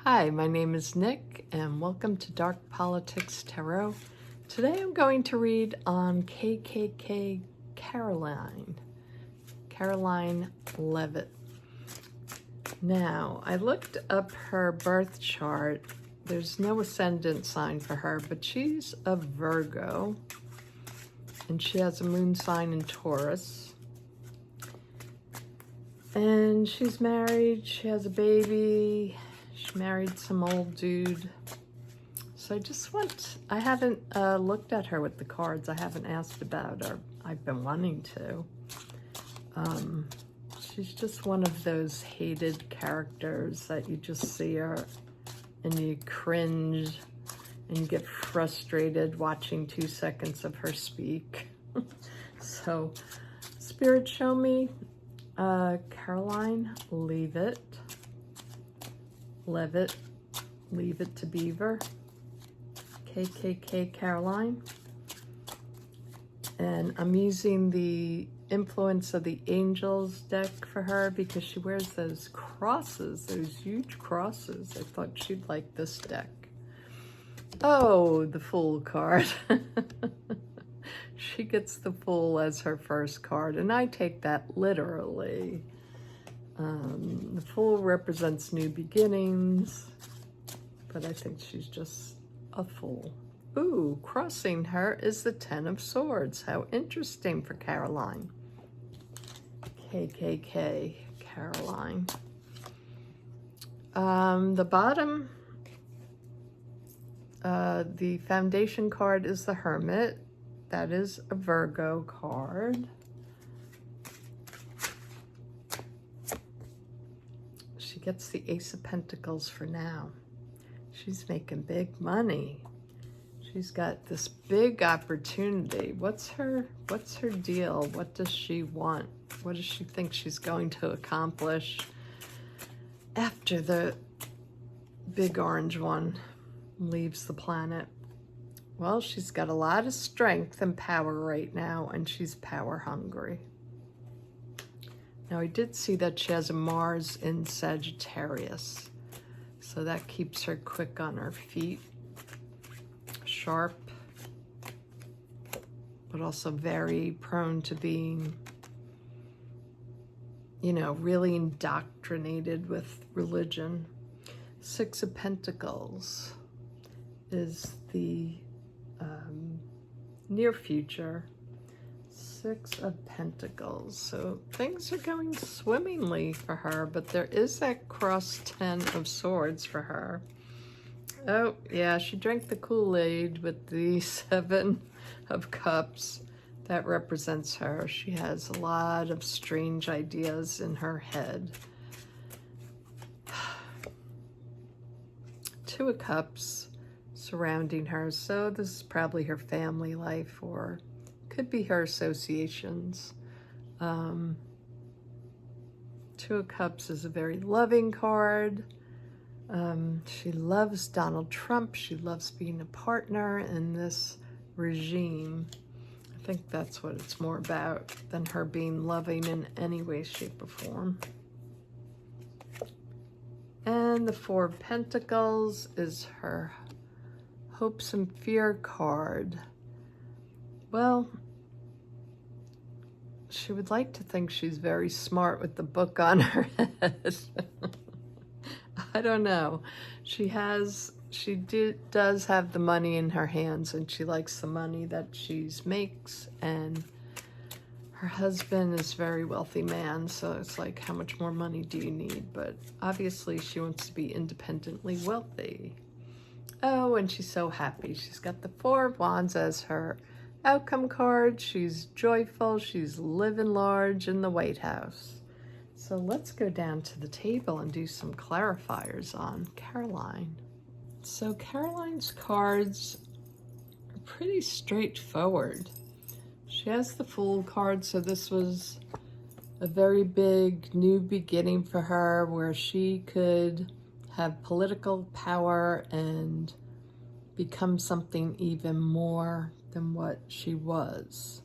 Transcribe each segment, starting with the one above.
Hi, my name is Nick, and welcome to Dark Politics Tarot. Today I'm going to read on KKK Karoline Leavitt. Now, I looked up her birth chart. There's no ascendant sign for her, but she's a Virgo, and she has a moon sign in Taurus. And she's married, she has a baby, she married some old dude. So I haven't looked at her with the cards. I haven't asked about her. I've been wanting to. She's just one of those hated characters that you just see her and you cringe and you get frustrated watching 2 seconds of her speak. So, Spirit, show me Karoline Leavitt, Leave It to Beaver, KKK Karoline. And I'm using the Influence of the Angels deck for her because she wears those crosses, those huge crosses. I thought she'd like this deck. Oh, the Fool card. She gets the Fool as her first card, and I take that literally. The Fool represents new beginnings, but I think she's just a fool. Ooh, crossing her is the Ten of Swords. How interesting for Karoline. KKK Karoline. The bottom, the foundation card is the Hermit. That is a Virgo card. She gets the Ace of Pentacles for now. She's making big money. She's got this big opportunity. What's her deal? What does she want? What does she think she's going to accomplish after the big orange one leaves the planet? Well, she's got a lot of strength and power right now, and she's power hungry. Now, I did see that she has a Mars in Sagittarius, so that keeps her quick on her feet, sharp, but also very prone to being, really indoctrinated with religion. Six of Pentacles is the near future. Six of Pentacles. So things are going swimmingly for her, but there is that cross Ten of Swords for her. Oh, yeah, she drank the Kool-Aid with the Seven of Cups. That represents her. She has a lot of strange ideas in her head. Two of Cups surrounding her, so this is probably her family life, or could be her associations. Two of Cups is a very loving card. She loves Donald Trump. She loves being a partner in this regime. I think that's what it's more about than her being loving in any way, shape, or form. And the Four of Pentacles is her Hopes and Fear card. Well, she would like to think she's very smart with the book on her head. I don't know. She does have the money in her hands, and she likes the money that she makes, and her husband is a very wealthy man, so it's like, how much more money do you need? But obviously she wants to be independently wealthy. Oh, and she's so happy. She's got the Four of Wands as her outcome card. She's joyful. She's living large in the White House. So let's go down to the table and do some clarifiers on Karoline. So Karoline's cards are pretty straightforward. She has the Fool card, so this was a very big new beginning for her where she could have political power and become something even more than what she was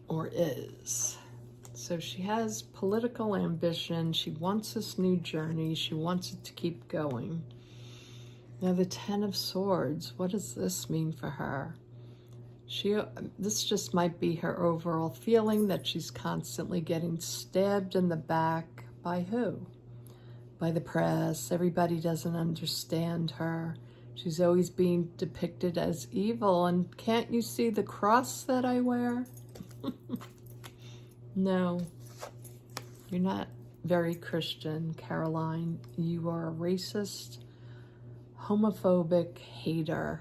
or is. So she has political ambition. She wants this new journey. She wants it to keep going. Now the Ten of Swords, what does this mean for her? This just might be her overall feeling that she's constantly getting stabbed in the back. By who? By the press. Everybody doesn't understand her. She's always being depicted as evil. And can't you see the cross that I wear? No, you're not very Christian, Karoline. You are a racist, homophobic hater.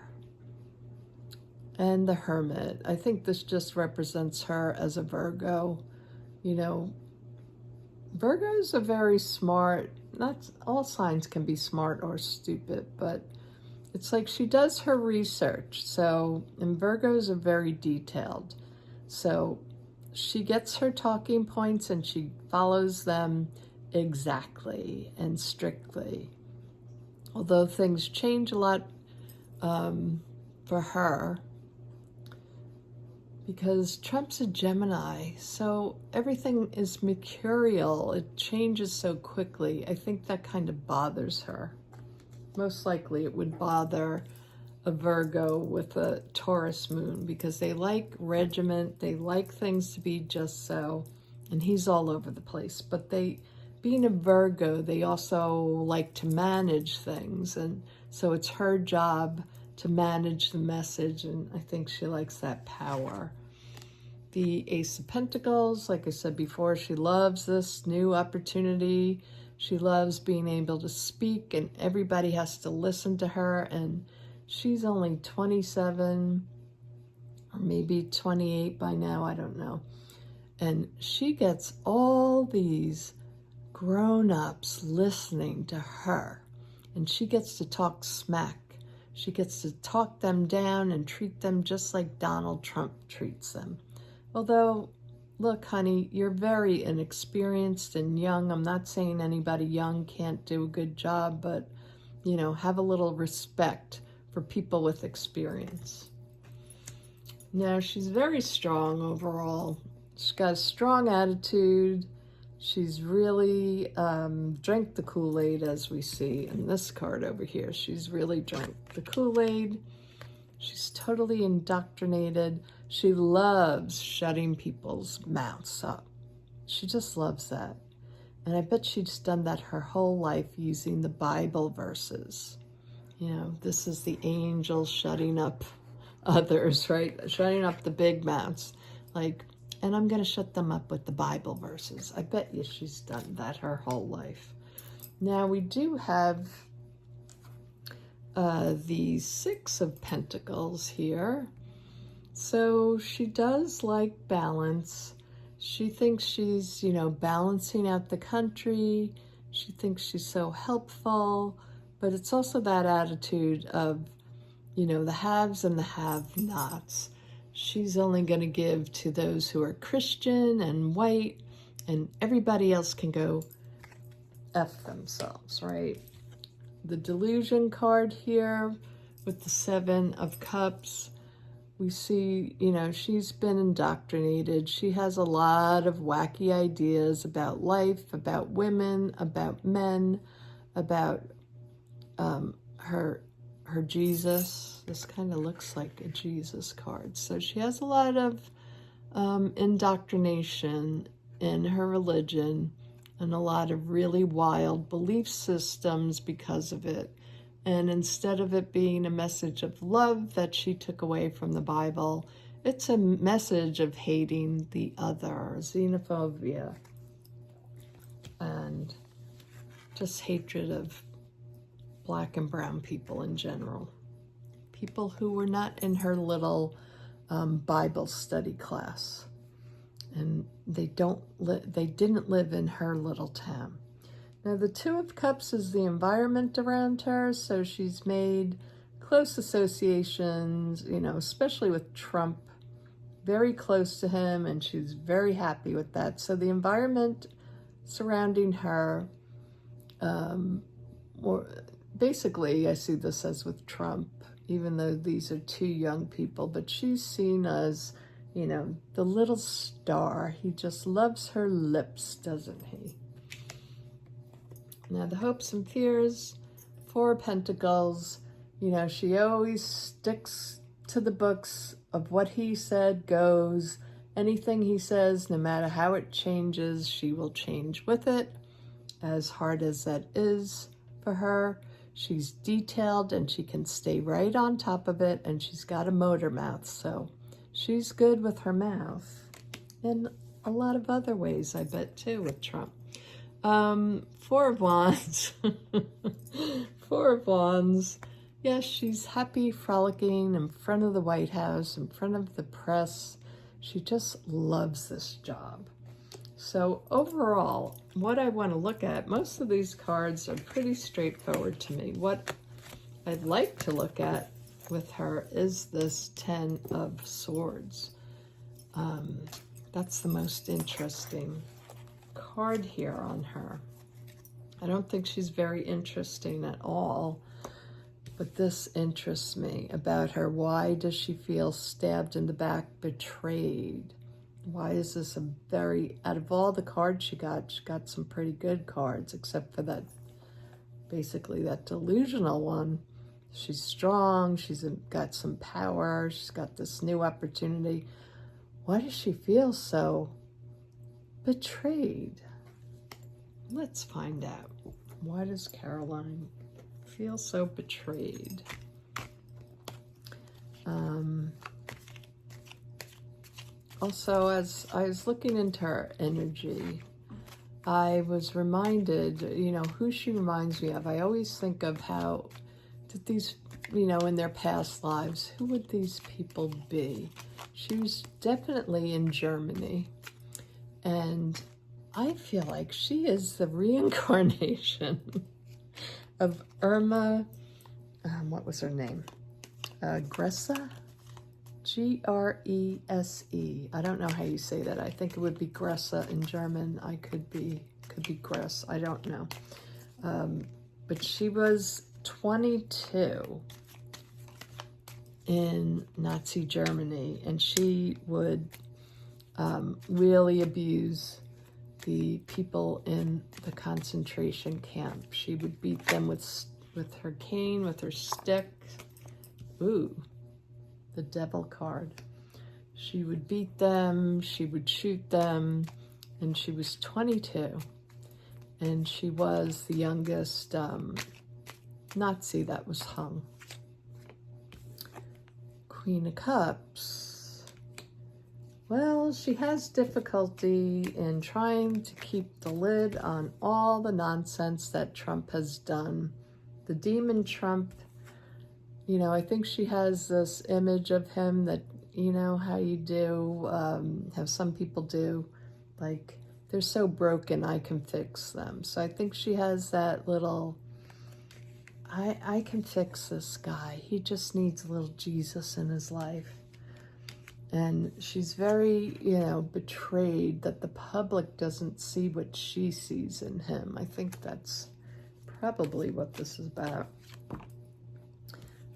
And the Hermit. I think this just represents her as a Virgo. You know, Virgos are very smart. Not all signs can be smart or stupid, but it's like she does her research. So, and Virgos are very detailed. So she gets her talking points and she follows them exactly and strictly. Although things change a lot for her, because Trump's a Gemini, so everything is mercurial. It changes so quickly. I think that kind of bothers her. Most likely it would bother a Virgo with a Taurus moon, because they like regiment, they like things to be just so, and he's all over the place. But being a Virgo, they also like to manage things, and so it's her job to manage the message, and I think she likes that power. The Ace of Pentacles, like I said before, she loves this new opportunity. She loves being able to speak, and everybody has to listen to her, and she's only 27 or maybe 28 by now, I don't know. And she gets all these grown-ups listening to her, and she gets to talk smack. She gets to talk them down and treat them just like Donald Trump treats them. Although, look, honey, you're very inexperienced and young. I'm not saying anybody young can't do a good job, but, you know, have a little respect for people with experience. Now, she's very strong overall. She's got a strong attitude. She's really drank the Kool-Aid, as we see in this card over here. She's really drank the Kool-Aid. She's totally indoctrinated. She loves shutting people's mouths up. She just loves that. And I bet she's done that her whole life using the Bible verses. You know, this is the angel shutting up others, right? Shutting up the big mouths. Like, and I'm going to shut them up with the Bible verses. I bet you she's done that her whole life. Now, we do have the Six of Pentacles here. So she does like balance. She thinks she's, you know, balancing out the country. She thinks she's so helpful. But it's also that attitude of, you know, the haves and the have-nots. She's only going to give to those who are Christian and white, and everybody else can go F themselves, right? The Delusion card here with the Seven of Cups. We see, you know, she's been indoctrinated. She has a lot of wacky ideas about life, about women, about men, about her Jesus. This kind of looks like a Jesus card. So she has a lot of indoctrination in her religion and a lot of really wild belief systems because of it. And instead of it being a message of love that she took away from the Bible, it's a message of hating the other, xenophobia, and just hatred of Black and brown people in general. People who were not in her little Bible study class. And they didn't live in her little town. Now, the Two of Cups is the environment around her, so she's made close associations, you know, especially with Trump, very close to him, and she's very happy with that. So the environment surrounding her, basically, I see this as with Trump, even though these are two young people, but she's seen as, you know, the little star. He just loves her lips, doesn't he? Now, the hopes and fears, 4 of Pentacles. You know, she always sticks to the books of what he said goes. Anything he says, no matter how it changes, she will change with it. As hard as that is for her, she's detailed and she can stay right on top of it, and she's got a motor mouth, so she's good with her mouth. In a lot of other ways, I bet, too, with Trump. 4 of Wands. 4 of Wands. Yes, she's happy, frolicking in front of the White House, in front of the press. She just loves this job. So overall, what I want to look at, most of these cards are pretty straightforward to me. What I'd like to look at with her is this 10 of Swords. That's the most interesting card here on her. I don't think she's very interesting at all, but this interests me about her. Why does she feel stabbed in the back, betrayed? Why is this a very, out of all the cards she got some pretty good cards, except for that, basically that delusional one. She's strong, she's got some power, she's got this new opportunity. Why does she feel so betrayed? Let's find out. Why does Karoline feel so betrayed? Also, as I was looking into her energy, I was reminded, you know, who she reminds me of. I always think of how, did these, you know, in their past lives, who would these people be? She was definitely in Germany, and I feel like she is the reincarnation of Irma, what was her name? Grese? Grese. I don't know how you say that. I think it would be Grese in German. I could be Grese. I don't know. But she was 22 in Nazi Germany, and she would really abuse the people in the concentration camp. She would beat them with her cane, with her stick. Ooh, the devil card. She would beat them, she would shoot them, and she was 22. And she was the youngest Nazi that was hung. Queen of Cups. Well, she has difficulty in trying to keep the lid on all the nonsense that Trump has done. The demon Trump, you know, I think she has this image of him that, you know, how you do, how some people do, like, they're so broken, I can fix them. So I think she has that little, I can fix this guy. He just needs a little Jesus in his life. And she's very, you know, betrayed that the public doesn't see what she sees in him. I think that's probably what this is about.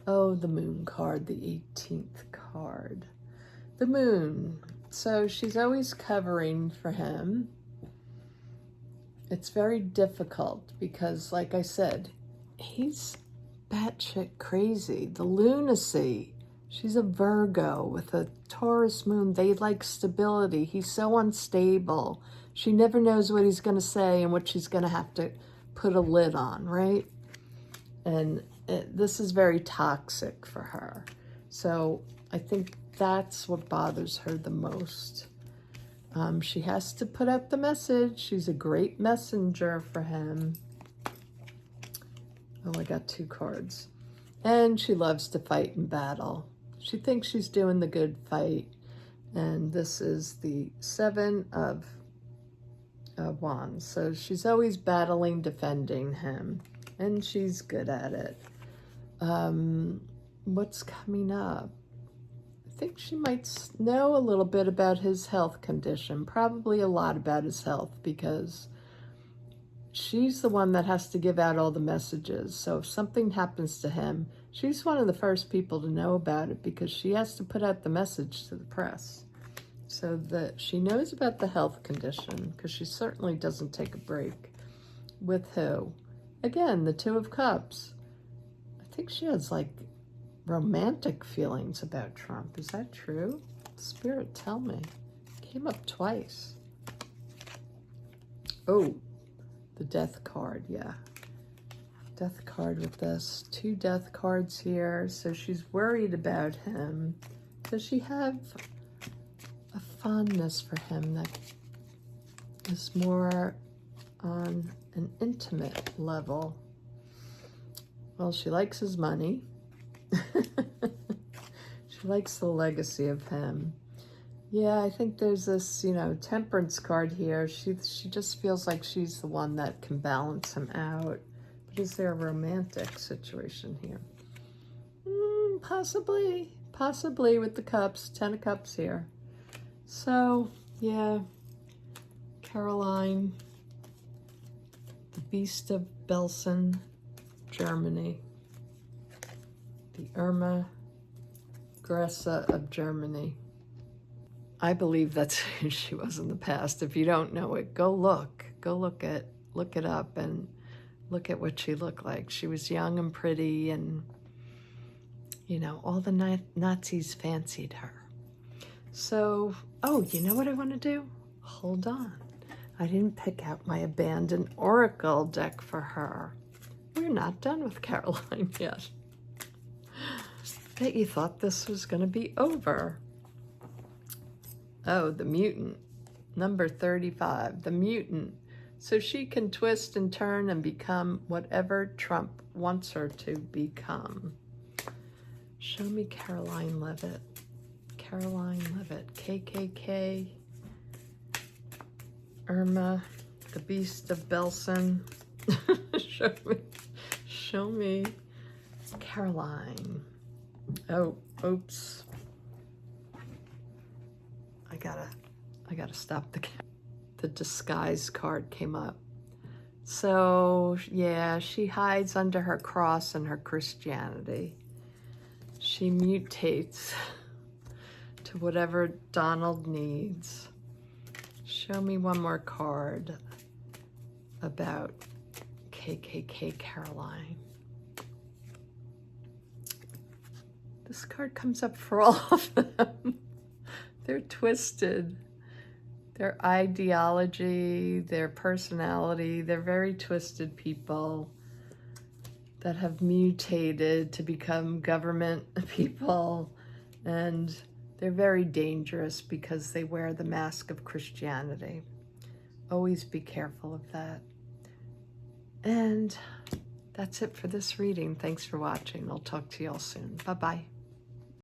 Oh, the Moon card, the 18th card. The Moon. So she's always covering for him. It's very difficult because, like I said, he's batshit crazy. The lunacy. She's a Virgo with a Taurus moon. They like stability. He's so unstable. She never knows what he's going to say and what she's going to have to put a lid on, right? And this is very toxic for her. So I think that's what bothers her the most. She has to put out the message. She's a great messenger for him. Oh, I got 2 cards. And she loves to fight and battle. She thinks she's doing the good fight. And this is the 7 of Wands. So she's always battling, defending him. And she's good at it. What's coming up? I think she might know a little bit about his health condition. Probably a lot about his health, because she's the one that has to give out all the messages. So if something happens to him, she's one of the first people to know about it, because she has to put out the message to the press. So that she knows about the health condition, because she certainly doesn't take a break. With who? Again, the Two of Cups. I think she has like romantic feelings about Trump. Is that true? Spirit, tell me. Came up twice. Oh, the Death card, yeah. Death card with this. 2 death cards here. So she's worried about him. Does she have a fondness for him that is more on an intimate level? Well, she likes his money. She likes the legacy of him. Yeah, I think there's this, you know, temperance card here. She just feels like she's the one that can balance him out. But is there a romantic situation here? Possibly with the cups, 10 of cups here. So, yeah, Karoline, the Beast of Belsen, Germany. The Irma, Grese of Germany. I believe that's who she was in the past. If you don't know it, go look it up and look at what she looked like. She was young and pretty, and you know, all the Nazis fancied her. So, oh, you know what I want to do? Hold on. I didn't pick out my abandoned oracle deck for her. We're not done with Karoline yet. Bet you thought this was going to be over. Oh, the mutant. Number 35, the mutant. So she can twist and turn and become whatever Trump wants her to become. Show me Karoline Leavitt. Karoline Leavitt. KKK. Irma. The Beast of Belsen. Show me Karoline. Oh, oops. I gotta stop the camera. The disguise card came up. So, yeah, she hides under her cross and her Christianity. She mutates to whatever Donald needs. Show me one more card about KKK Karoline. This card comes up for all of them. They're twisted. Their ideology, their personality, they're very twisted people that have mutated to become government people, and they're very dangerous because they wear the mask of Christianity. Always be careful of that. And that's it for this reading. Thanks for watching. I'll talk to you all soon. Bye-bye.